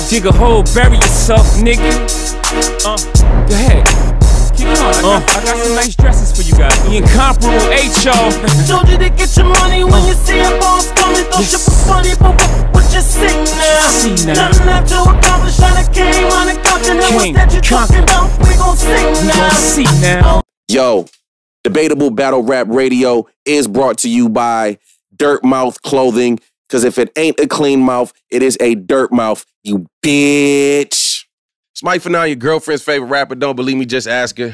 Dig a hole, bury yourself, nigga. Go ahead. Keep going. I got some nice dresses for you guys. The incomparable H.O. Told you to get your money when you see a boss coming. Thought you was funny, but what you see now? Nothing left to accomplish. I came on the couch and what's that you talking about? We gon' see now. We gon' see now. Yo, Debatable Battle Rap Radio is brought to you by Dirt Mouth Clothing. Because if it ain't a clean mouth, it is a dirt mouth, you bitch. It's Mike Fanon, your girlfriend's favorite rapper. Don't believe me, just ask her.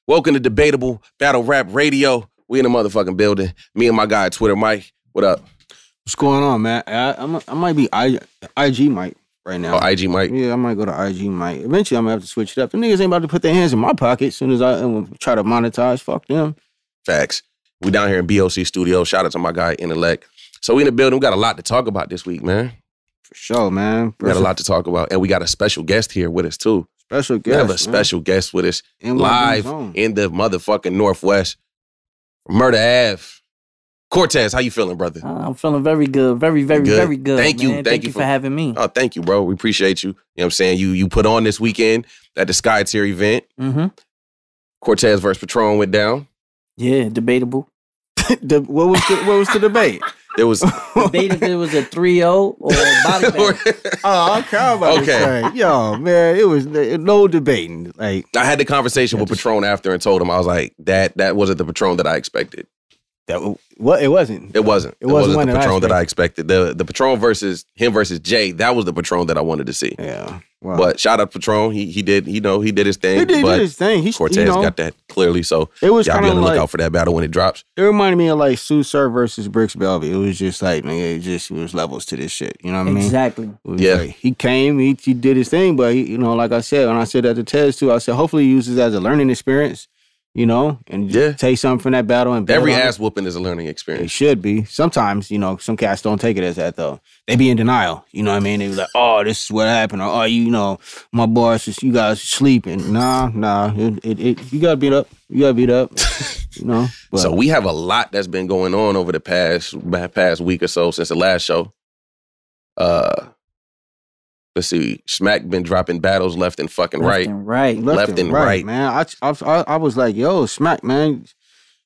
Welcome to Debatable Battle Rap Radio. We in the motherfucking building. Me and my guy at Twitter, Mike. What up? What's going on, man? I might be IG Mike right now. Oh, IG Mike? Yeah, I might go to IG Mike. Eventually, I'm going to have to switch it up. The niggas ain't about to put their hands in my pocket as soon as I try to monetize. Fuck them. Facts. We down here in BOC Studio. Shout out to my guy, Intellect. So we in the building. We got a lot to talk about this week, man. For sure, man. We got a lot to talk about. And we got a special guest here with us, too. Special guest, We have a special guest with us live in the motherfucking Northwest. Murder Ave. Cortez, how you feeling, brother? I'm feeling very good. Very good. Thank you. Man. Thank you for having me. Oh, thank you, bro. We appreciate you. You know what I'm saying? You put on this weekend at the Sky Tier event. Mm-hmm. Cortez versus Patron went down. Yeah, debatable. What was the debate? It was debate if it was a 3-0 or a body bag. Oh, okay. I'm about to say, yo, man, it was no debating. Like, I had the conversation with Patron after and told him, I was like, that wasn't the Patron that I expected. It wasn't. It wasn't the Patron that I expected. The Patron versus Jay, that was the Patron that I wanted to see. Yeah. Wow. But shout out Patron, he did his thing. He did his thing. Cortez got that clearly, so it was y'all be on the lookout for that battle when it drops. It reminded me of like Sue Surf versus Bricks Belvy. It was just like, it was levels to this shit. You know what I mean? Exactly. Yeah. Like, he came, he did his thing, but like I said, when I said that to Tez too, I said hopefully he uses it as a learning experience. And take something from that battle. And every ass whooping is a learning experience. It should be. Sometimes, some cats don't take it as that, though. They be in denial. You know what I mean? They be like, oh, this is what happened. Or, oh, my boss, you guys are sleeping. Nah. You got to beat up. But. So we have a lot that's been going on over the past week or so since the last show. Let's see. Smack been dropping battles left and fucking right. Left and right. Man, I was like, yo, Smack, man.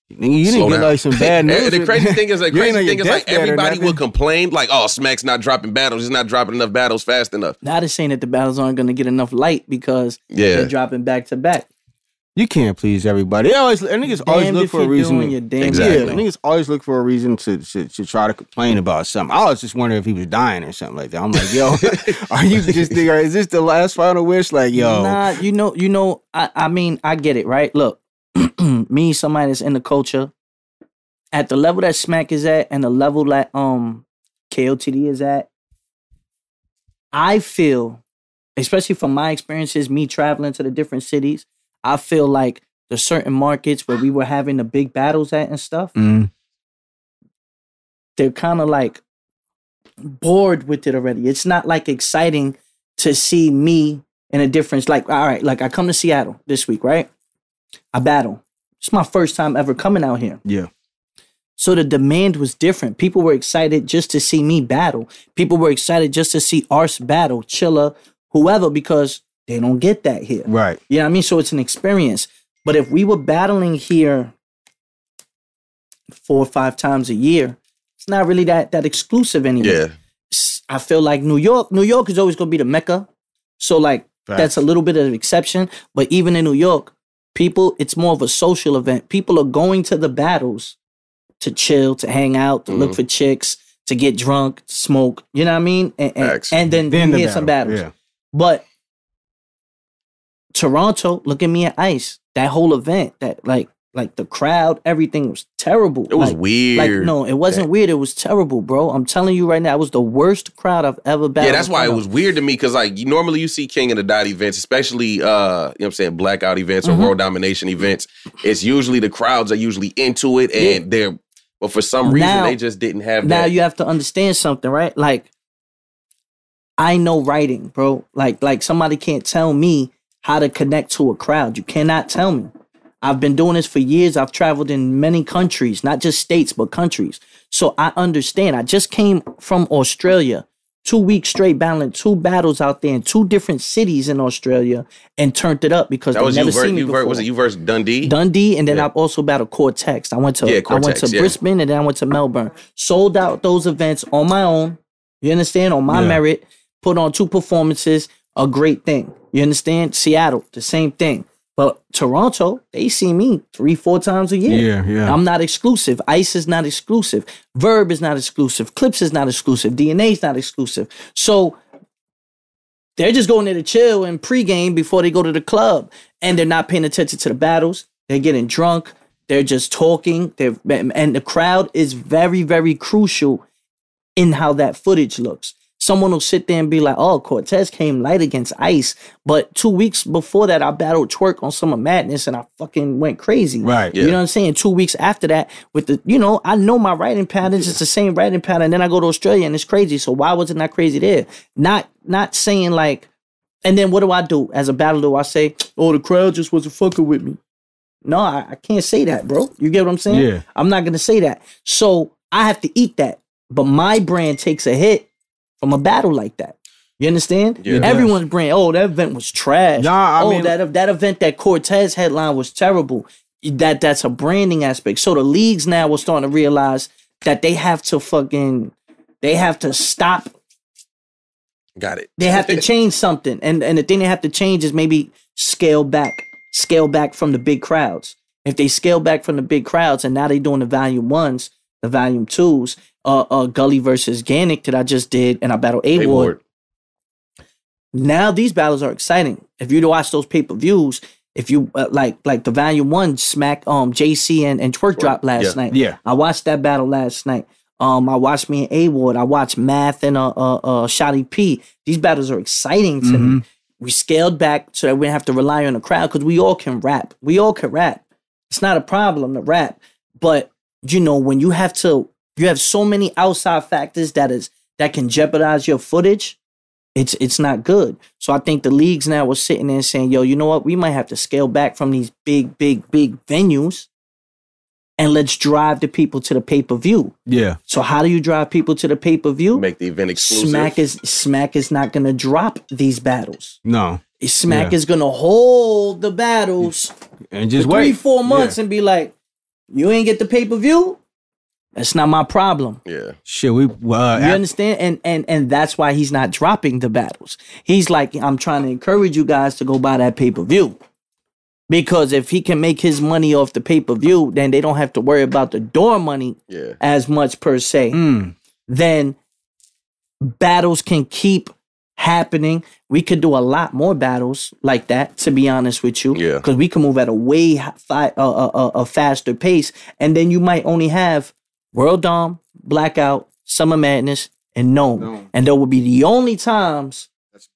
You didn't get like some bad news. The crazy thing is, everybody would complain, like, oh, Smack's not dropping battles. He's not dropping enough battles fast enough. Now they're saying that the battles aren't going to get enough light because they're dropping back to back. You can't please everybody. Niggas always look for a reason. Niggas always look for a reason to try to complain about something. I was just wondering if he was dying or something like that. I'm like, yo, are you just thinking, is this the last final wish? Like, yo. Nah, I mean, I get it, right? Look, me, somebody that's in the culture, at the level that Smack is at and the level that KOTD is at, I feel, especially from my experiences, me traveling to the different cities, I feel like the certain markets where we were having the big battles at and stuff, they're kind of like bored with it already. It's not like exciting to see me in a difference. Like, all right, like I come to Seattle this week, right? I battle. It's my first time ever coming out here. Yeah. So the demand was different. People were excited just to see me battle. People were excited just to see Ars battle, Chilla, whoever, because they don't get that here. Right. You know what I mean? So it's an experience. But if we were battling here 4 or 5 times a year, it's not really that exclusive anymore. Yeah. I feel like New York is always going to be the Mecca. So like that's a little bit of an exception. But even in New York, it's more of a social event. People are going to the battles to chill, to hang out, to look for chicks, to get drunk, to smoke. You know what I mean? And then hear some battles. Yeah. But Toronto, look at me at Ice. That whole event, that like the crowd, everything was terrible. It was weird. Like, no, it wasn't weird. It was terrible, bro. I'm telling you right now, it was the worst crowd I've ever battled. Yeah, that's why it was weird to me, because like normally you see King of the Dot events, especially blackout events or world domination events. It's usually the crowds are usually into it, and but for some reason they just didn't have that. Now you have to understand something, right? Like, I know writing, bro. Like somebody can't tell me how to connect to a crowd. You cannot tell me. I've been doing this for years. I've traveled in many countries, not just states, but countries. So I understand. I just came from Australia. 2 weeks straight battling 2 battles out there in 2 different cities in Australia and turned it up because they never seen me before. Was it you versus Dundee? Dundee, and then I've also battled Cortez. I went to Brisbane and then I went to Melbourne. Sold out those events on my own. You understand? On my merit. Put on 2 performances. A great thing. You understand? Seattle, the same thing. But Toronto, they see me 3-4 times a year. Yeah. I'm not exclusive. Ice is not exclusive. Verb is not exclusive. Clips is not exclusive. DNA is not exclusive. So they're just going there to chill and pregame before they go to the club. And they're not paying attention to the battles. They're getting drunk. They're just talking. And the crowd is very, very crucial in how that footage looks. Someone will sit there and be like, oh, Cortez came light against Ice. But 2 weeks before that, I battled Twerk on Summer Madness and I fucking went crazy. Right. You know what I'm saying? 2 weeks after that, with the, I know my writing patterns. It's the same writing pattern. Then I go to Australia and it's crazy. So why was it not crazy there? Not saying like, and then what do I do? As a battler, I say, oh, the crowd just wasn't fucking with me. No, I can't say that, bro. You get what I'm saying? Yeah. I'm not going to say that. So I have to eat that. But my brand takes a hit from a battle like that. You understand? Yeah. Everyone's brand, oh, that event was trash. Nah, I mean, that event that Cortez headline was terrible. That's a branding aspect. So the leagues now are starting to realize that they have to stop. Got it. They have to change something. And the thing they have to change is maybe scale back from the big crowds. If they scale back from the big crowds and now they're doing the volume 1s, the volume 2s, Gully versus Gannick that I just did, and I battled A-Ward. Now these battles are exciting. If you watch those pay-per-views, if you like the volume 1 smack JC and Twerk dropped last night. Yeah. I watched that battle last night. I watched me and A-Ward. I watched Math and Shotty P. These battles are exciting to me. We scaled back so that we didn't have to rely on the crowd because we all can rap. It's not a problem to rap. But when you have so many outside factors that can jeopardize your footage, it's not good. So I think the leagues now are sitting there saying, yo, you know what? We might have to scale back from these big venues and let's drive the people to the pay-per-view. Yeah. So how do you drive people to the pay-per-view? Make the event exclusive. Smack is not going to drop these battles. No. Smack is going to hold the battles and just for wait 3-4 months and be like, you ain't get the pay-per-view? That's not my problem. Yeah. Shit, you understand? And that's why he's not dropping the battles. He's like, I'm trying to encourage you guys to go buy that pay-per-view. Because if he can make his money off the pay-per-view, then they don't have to worry about the door money as much per se. Then battles can keep happening. We could do a lot more battles like that, to be honest with you. Yeah. Because we can move at a way a faster pace. And then you might only have World Dom, Blackout, Summer Madness, and Gnome. And there will be the only times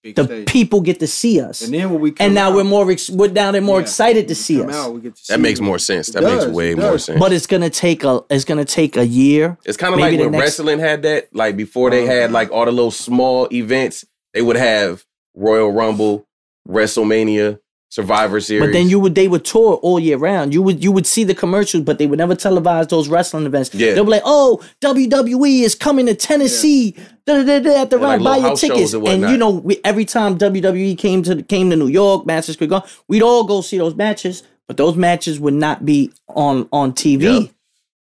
the people get to see us. And then when we come out, we're down there more excited to see us. That makes more sense. That makes way more sense. But it's gonna take a year. It's kind of like when wrestling had that. Like before they had like all the little small events, they would have Royal Rumble, WrestleMania, Survivor Series. But then they would tour all year round. You would see the commercials, but they would never televise those wrestling events. Yeah. They'll be like, oh, WWE is coming to Tennessee. At the run, buy your tickets. And every time WWE came to New York, Madison Square Garden, we'd all go see those matches, but those matches would not be on TV.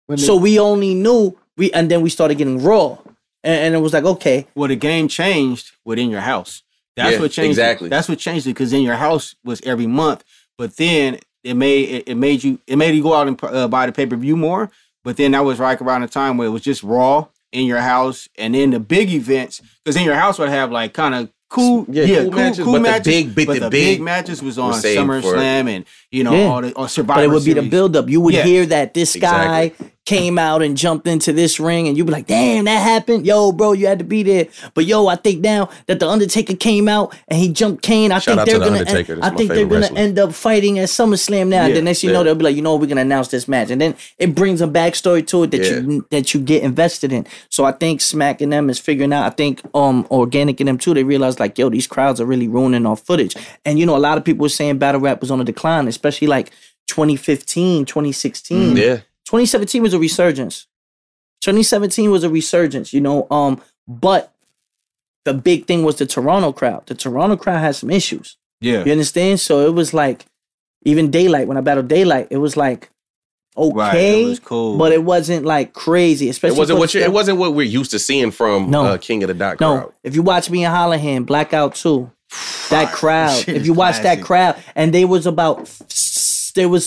Yep. So we only knew and then we started getting Raw. And it was like, okay. Well, the game changed within your house. That's what changed. Exactly. That's what changed it, because in your house was every month, but then it made you go out and buy the pay-per-view more. But then that was right around the time where it was just Raw in your house, and then the big events, because in your house would have like kind of cool matches. The big matches was on SummerSlam and all the Survivor. But it would be Series. the build-up. You would hear that this guy came out and jumped into this ring, and you'd be like, damn, that happened. Yo, bro, you had to be there. But yo, I think now that the Undertaker came out and he jumped Kane, I think they're gonna end up fighting at SummerSlam now. And then next you know, they'll be like, we're gonna announce this match. And then it brings a backstory to it that you get invested in. So I think Smack and them is figuring out. I think Organic and them too, they realize like, yo, these crowds are really ruining our footage. And a lot of people were saying battle rap was on a decline, especially like 2015, 2016. 2017 was a resurgence. 2017 was a resurgence, you know. But the big thing was the Toronto crowd. The Toronto crowd had some issues. Yeah. You understand? So it was like, even Daylight, when I battled Daylight, it was like, okay, right, it was cool, but it wasn't like crazy. Especially it wasn't what we're used to seeing from King of the Dot crowd. No, if you watch me in Holland, Blackout 2, that crowd. If you watch that crowd, and there was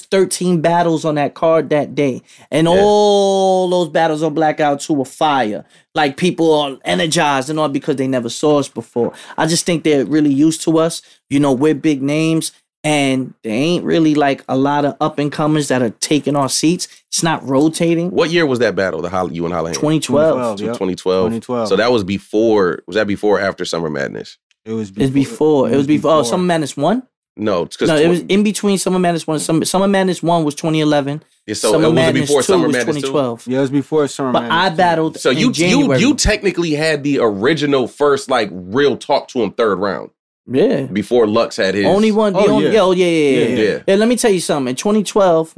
13 battles on that card that day, and all those battles on Blackout 2 were fire. Like people are energized and all because they never saw us before. I just think they're really used to us. You know, we're big names. And there ain't really like a lot of up and comers that are taking our seats. It's not rotating. What year was that battle? You and Holland? 2012. 2012. So that was before. Was that before or after Summer Madness? It was before. It was before. Oh, Summer Madness 1? No, it was in between Summer Madness 1. Summer Madness 1 was 2011. Yeah, so Summer Madness before 2 Summer was Madness 2012. 2? Yeah, it was before Summer Madness. But I battled. So you technically had the original first like real talk to him third round. Yeah. Before Lux had his. Only one. Yeah. Let me tell you something. In 2012,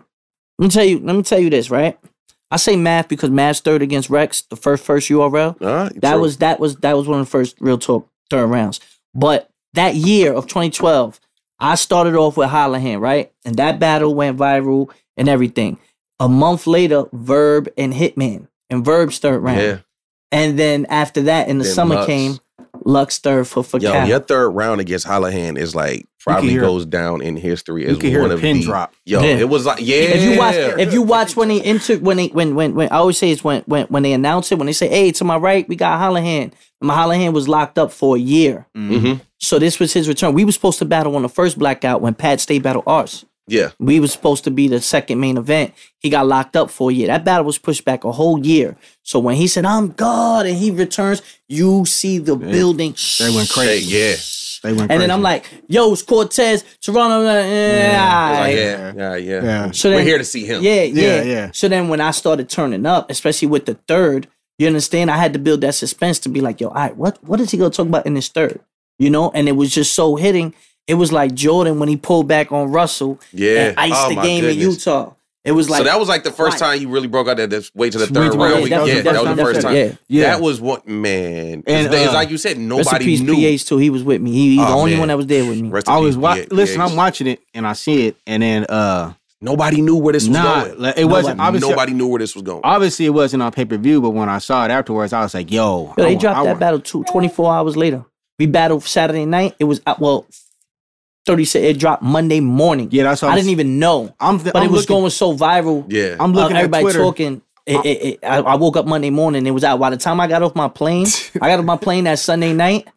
let me tell you this, right? I say Math because Math's third against Rex, the first URL. That was one of the first real talk third rounds. But that year of 2012, I started off with Hollahan, right? And that battle went viral and everything. A month later, Verb and Hitman and Verb's third round. Yeah. And then after that, in the summer Lux came. Lux third for Cal. Your third round against Hollahan is like probably goes down in history as one of the drop. It was like If you watch when they entered when I always say it's when they announce it, when they say, hey, to my right we got Hollahan. And Hollahan was locked up for a year. Mm-hmm. So this was his return. We were supposed to battle on the first Blackout when Pat Stay battled ours. Yeah. We was supposed to be the second main event. He got locked up for a year. That battle was pushed back a whole year. So when he said, I'm God, and he returns, you see the building. They went crazy. Yeah. They went crazy. And then I'm like, yo, it's Cortez, Toronto. Yeah. So we're here to see him. Yeah. So then when I started turning up, especially with the third, you understand, I had to build that suspense to be like, yo, all right, what is he going to talk about in this third? You know, and it was just so hitting. It was like Jordan when he pulled back on Russell and iced the game in Utah. It was like so that was like the first time you really broke out that way to the third round. That was the first time. Yeah. That was what man. And it's like you said, nobody knew. PH too. He was with me. He's the only one that was there with me. I'm watching it and I see it, and then nobody knew where this was going. It wasn't. Obviously, nobody knew where this was going. Obviously, it wasn't on pay-per-view, but when I saw it afterwards, I was like, yo they dropped that battle 24 hours later. We battled Saturday night. It was 30 said it dropped Monday morning. Yeah, that's what I didn't even know. But it was going so viral. Yeah. I'm looking at everybody Twitter. talking. I woke up Monday morning. It was out. By the time I got off my plane, that Sunday night.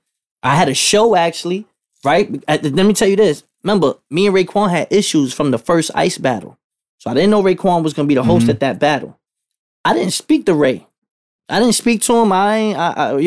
I had a show actually, right? Let me tell you this. Remember, me and Raekwon had issues from the first Ice battle. So I didn't know Raekwon was going to be the host at that battle. I didn't speak to Ray. I didn't speak to him. I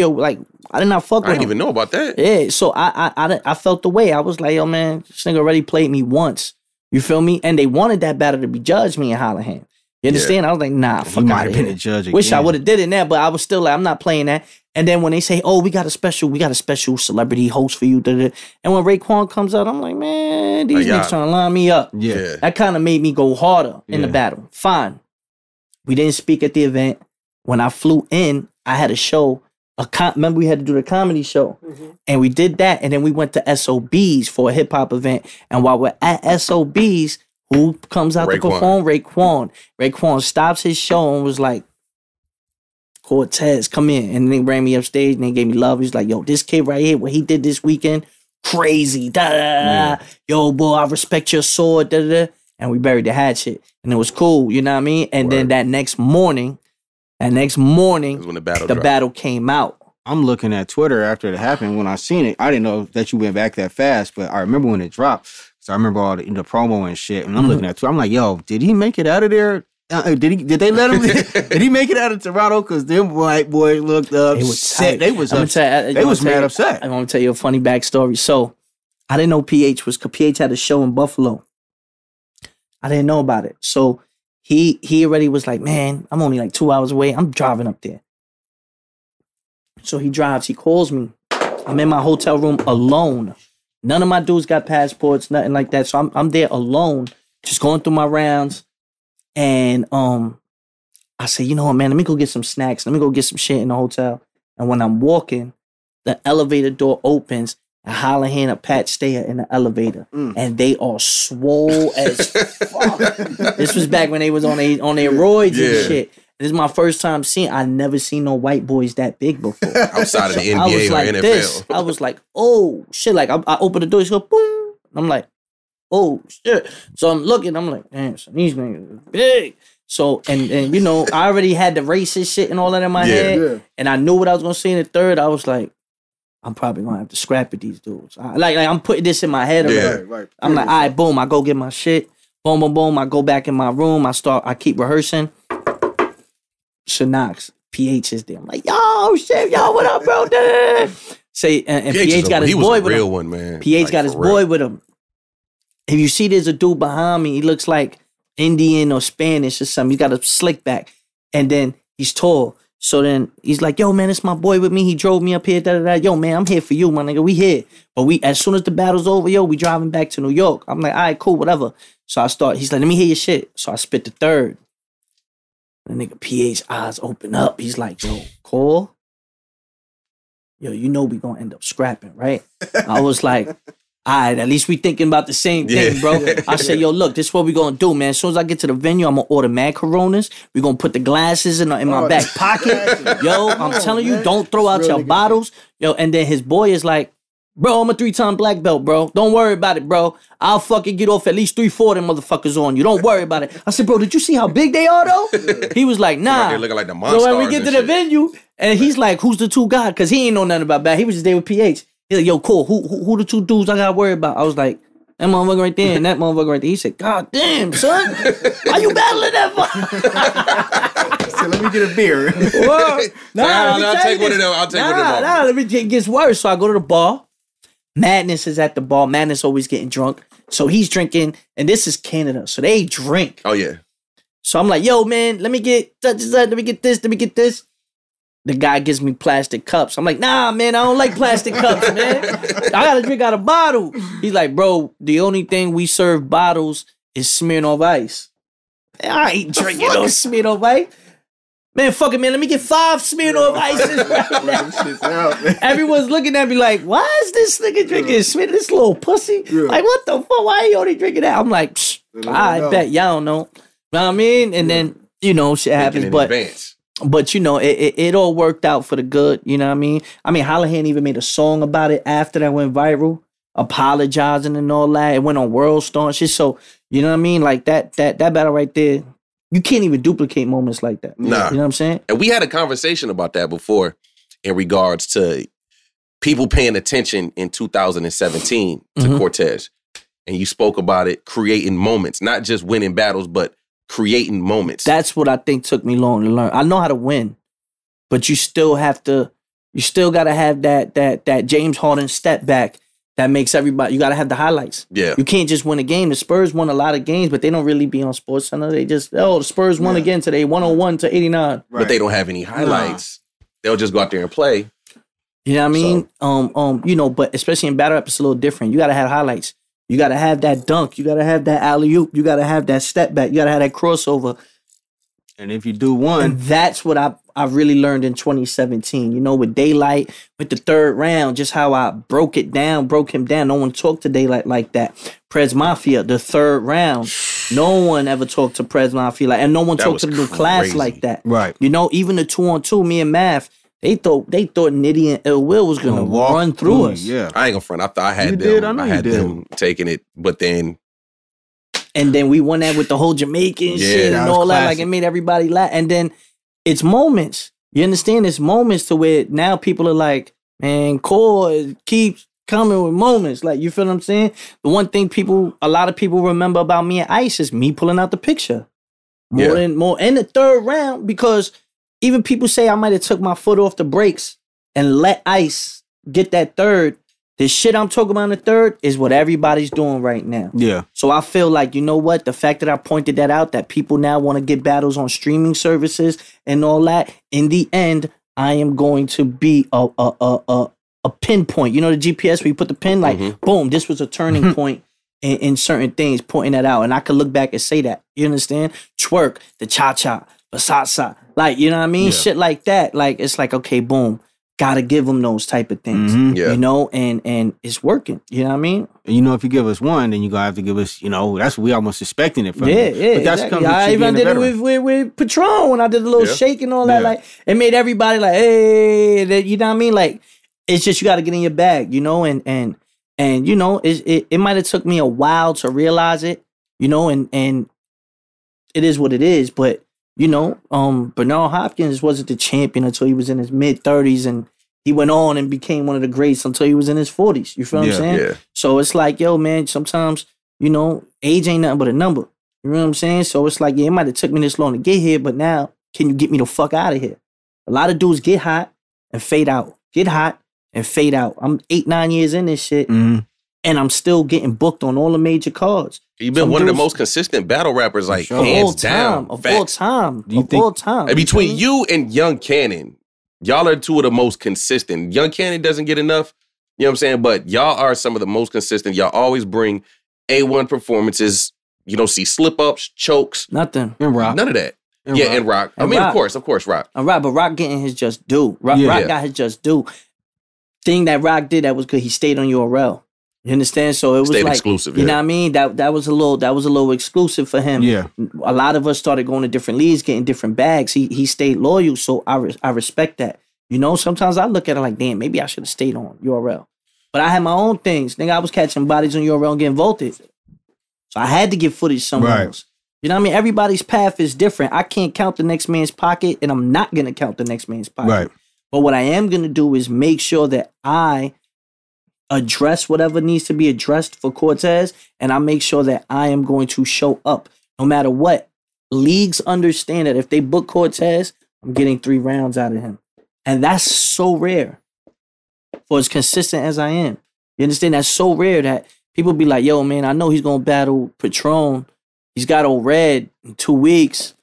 did not fuck with him. I didn't even know about that. Yeah, so I felt the way. I was like, yo, man, this nigga already played me once. You feel me? And they wanted that battle to be judged, me and Hollahan. You understand? Yeah. I was like, nah, fuck out of here. Judge Wish I would have did it now, but I was still like, I'm not playing that. And then when they say, oh, we got a special celebrity host for you, and when Raekwon comes out, I'm like, man, these niggas trying to line me up. Yeah. That kind of made me go harder in the battle. Fine. We didn't speak at the event. When I flew in, I had a show. Remember, we had to do the comedy show. Mm-hmm. And we did that. And then we went to SOBs for a hip hop event. And while we're at SOBs, who comes out to perform? Raekwon. Raekwon stops his show and was like, Cortez, come in. And they ran me upstage and they gave me love. He's like, yo, this kid right here, what he did this weekend, crazy. Yo, boy, I respect your sword. And we buried the hatchet. And it was cool, you know what I mean? And then that next morning, when the battle came out. I'm looking at Twitter after it happened. When I seen it, I didn't know that you went back that fast, but I remember when it dropped. So I remember all the promo and shit. And I'm looking at Twitter. I'm like, yo, did he make it out of there? Did they let him? Did he make it out of Toronto? Because them white boys looked upset. They was mad upset. I'm gonna tell you a funny backstory. So I didn't know PH had a show in Buffalo. I didn't know about it. So he already was like, man, I'm only like 2 hours away. I'm driving up there. So he drives. He calls me. I'm in my hotel room alone. None of my dudes got passports, nothing like that. So I'm there alone, just going through my rounds. And I say, you know what, man, let me go get some snacks. Let me go get some shit in the hotel. And when I'm walking, the elevator door opens and Hallahan and Pat stay in the elevator. And they are swole as fuck. This was back when they was on their roids and shit. This is my first time seeing. I never seen no white boys that big before. Outside of the NBA or NFL. This. I was like, oh shit. Like I opened the door, he go boom. I'm like, oh shit. So I'm looking, I'm like, damn, so these niggas are big. So and you know, I already had the racist shit and all that in my head. And I knew what I was gonna say in the third. I was like, I'm probably gonna have to scrap with these dudes. Like I'm putting this in my head. Right. I'm like, all right, boom, I go get my shit. Boom, boom, boom. I go back in my room. I keep rehearsing. Shinox, PH is there. I'm like, yo, shit, yo, what up, bro? Say, and PH got his boy with him. He was a real one, man. PH got his boy with him. If you see there's a dude behind me, he looks like Indian or Spanish or something. He's got a slick back. And then he's tall. So then he's like, yo, man, it's my boy with me. He drove me up here, da-da-da. Yo, man, I'm here for you, my nigga. We here. But as soon as the battle's over, yo, we driving back to New York. I'm like, all right, cool, whatever. So I start, he's like, let me hear your shit. So I spit the third. The nigga PH eyes open up. He's like, yo, Cole, yo, you know we gonna end up scrapping, right? I was like, all right, at least we thinking about the same thing, bro. I said, yo, look, this is what we gonna do, man. As soon as I get to the venue, I'm gonna order mad Coronas. We gonna put the glasses in my back pocket. Yo, I'm telling you, don't throw out your bottles. Yo, and then his boy is like, bro, I'm a 3-time black belt, bro. Don't worry about it, bro. I'll fucking get off at least 3-4 of them motherfuckers on you. Don't worry about it. I said, bro, did you see how big they are, though? He was like, nah. They're looking like the monsters. So when we get to the venue, and he's like, who's the two guys? Because he ain't know nothing about that. He was just there with PH. He's like, yo, cool. Who the two dudes I got to worry about? I was like, that motherfucker right there and that motherfucker right there. He said, God damn, son. Why you battling that fuck? So let me get a beer. I'll take one of them. I'll take one of them. Let me it gets worse. So I go to the bar. Madness is at the bar. Madness always getting drunk. So he's drinking, and this is Canada. So they drink. Oh, yeah. So I'm like, yo, man, let me get this. The guy gives me plastic cups. I'm like, nah, man, I don't like plastic cups, man. I gotta drink out of bottle. He's like, bro, the only thing we serve bottles is Smirnoff Ice. I ain't drinking no Smirnoff Ice. Man, fuck it, man. Let me get 5 Smirnoff Ices right now. Everyone's looking at me like, why is this nigga drinking Smirnoff? This little pussy? Like, what the fuck? Why are you only drinking that? I'm like, I bet y'all don't know. Know what I mean? And then, you know, shit happens. But you know, it all worked out for the good. You know what I mean? Hallahan even made a song about it after that went viral, apologizing and all that. It went on World Star and shit. So, you know what I mean? Like that battle right there. You can't even duplicate moments like that. Nah. You know what I'm saying? And we had a conversation about that before in regards to people paying attention in 2017 to Cortez. And you spoke about it, creating moments, not just winning battles, but creating moments. That's what I think took me long to learn. I know how to win, but you still got to have that James Harden step back that makes everybody, you got to have the highlights. Yeah. You can't just win a game. The Spurs won a lot of games, but they don't really be on Sports Center. They just, the Spurs won again today, 101 to 89. Right. But they don't have any highlights. They'll just go out there and play. You know what I mean? So. You know, but especially in battle rap, it's a little different. You got to have highlights. You got to have that dunk. You got to have that alley-oop. You got to have that step back. You got to have that crossover. And if you do one. And that's what I really learned in 2017. You know, with Daylight, with the third round, just how I broke him down. No one talked to Daylight like that. Prez Mafia, the third round. No one ever talked to Prez Mafia like, and no one talked to the new class like that. Right. You know, even the 2-on-2, me and Math, they thought Nitty and Ill Will was gonna run through us. Yeah, I ain't gonna front. I thought I had them. I had them taking it, but then. And then we won that with the whole Jamaican shit and all that. Like, it made everybody laugh. And then it's moments. You understand? It's moments to where now people are like, man, Cole keeps coming with moments. Like, you feel what I'm saying? The one thing a lot of people remember about me and Ice is me pulling out the picture. More in the third round, because even people say I might have took my foot off the brakes and let Ice get that third. The shit I'm talking about in the third is what everybody's doing right now. Yeah. So I feel like, you know what? The fact that I pointed that out, that people now want to get battles on streaming services and all that, in the end, I am going to be a pinpoint. You know the GPS where you put the pin? Like, boom, this was a turning point in certain things, pointing that out. And I could look back and say that. You understand? Twerk, the cha-cha. Basasa. Like, you know what I mean? Shit like that. Like, it's like, okay, boom. Gotta give them those type of things. You know, and it's working. You know what I mean? And you know, if you give us one, then you're gonna have to give us, you know, that's we almost expecting it from you. Yeah, but that's exactly. I even did it with Patron when I did a little shake and all that. Like, it made everybody like, hey, you know what I mean? Like, it's just you gotta get in your bag, you know, and you know, it might have took me a while to realize it, you know, and it is what it is, but you know, Bernard Hopkins wasn't the champion until he was in his mid-30s, and he went on and became one of the greats until he was in his 40s. You feel what I'm saying? Yeah. So it's like, yo, man, sometimes, you know, age ain't nothing but a number. You know what I'm saying? So it's like, yeah, it might have took me this long to get here, but now, can you get me the fuck out of here? A lot of dudes get hot and fade out. Get hot and fade out. I'm 8-9 years in this shit, and I'm still getting booked on all the major cards. You've been one of the most consistent battle rappers, like, hands down. Of all time. And between you and Young Cannon, y'all are two of the most consistent. Young Cannon doesn't get enough, you know what I'm saying? But y'all are some of the most consistent. Y'all always bring A1 performances. You don't see slip-ups, chokes. Nothing. And Rock. None of that. And Rock. I mean, Rock. Of course, Rock. And Rock, but Rock getting his just due. Rock got his just due. Thing that Rock did that was good, he stayed on URL. You understand? So it was like exclusive. You know what I mean? That was a little exclusive for him. Yeah. A lot of us started going to different leagues, getting different bags. He stayed loyal, so I respect that. You know, sometimes I look at it like, damn, maybe I should have stayed on URL. But I had my own things. Nigga, I was catching bodies on URL and getting vaulted. So I had to get footage somewhere else. You know what I mean? Everybody's path is different. I can't count the next man's pocket, and I'm not gonna count the next man's pocket. Right. But what I am gonna do is make sure that I address whatever needs to be addressed for Cortez, and I make sure that I am going to show up no matter what. Leagues understand that if they book Cortez, I'm getting 3 rounds out of him. And that's so rare for as consistent as I am. You understand? That's so rare that people be like, yo, man, I know he's going to battle Patron. He's got old Red in 2 weeks.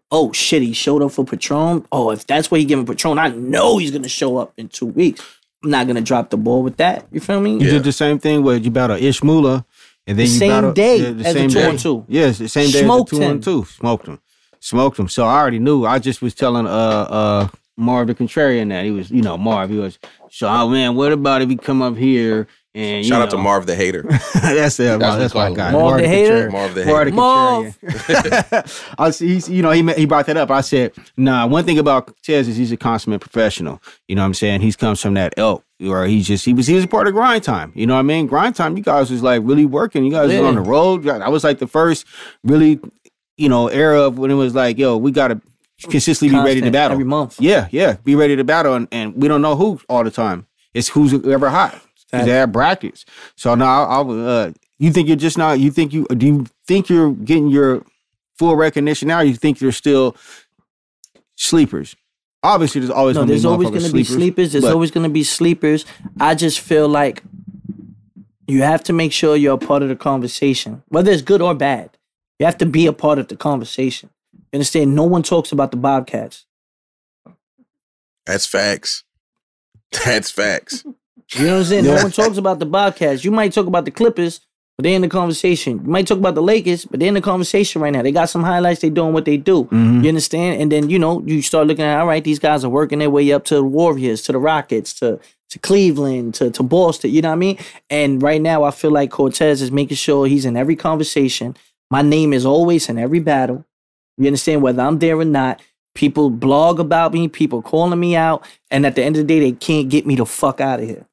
Oh, shit, he showed up for Patron? Oh, if that's what he giving Patron, I know he's going to show up in 2 weeks. I'm not gonna drop the ball with that. You feel me? You did the same thing where you battle Ishmula, and then you battle the same day as the 2-2. Yes, the same day as the 2-2. Smoked him. So I already knew. I just was telling Marv the Contrarian that he was, you know, Marv. He was. So, oh man, what about if he come up here and shout out to Marv the Hater. That's my guy. Marv the Hater. Marv the Hater. Marv. I see. You know, he brought that up. I said, nah. One thing about Cortez is he's a consummate professional. You know what I'm saying? He comes from that ilk where he was a part of Grind Time. You know what I mean? Grind Time. You guys was like really working. You guys were on the road. I was like the first really, you know, era of when it was like, yo, we gotta consistently be ready to battle every month. Yeah, be ready to battle, and we don't know who all the time. It's who's ever hot. They have brackets. So now, you think you're just now? Do you think you're getting your full recognition now? Or you think you're still sleepers? Obviously, there's always going to be sleepers. There's always going to be sleepers. I just feel like you have to make sure you're a part of the conversation, whether it's good or bad. You have to be a part of the conversation. You understand? No one talks about the Bobcats. That's facts. That's facts. You know what I'm saying? No one talks about the Bobcats. You might talk about the Clippers, but they're in the conversation. You might talk about the Lakers, but they're in the conversation right now. They got some highlights. They doing what they do. You understand? And then, you know, you start looking at, all right, these guys are working their way up to the Warriors, to the Rockets, to Cleveland, to Boston. You know what I mean? And right now, I feel like Cortez is making sure he's in every conversation. My name is always in every battle. You understand? Whether I'm there or not. People blog about me. People calling me out. And at the end of the day, they can't get me the fuck out of here.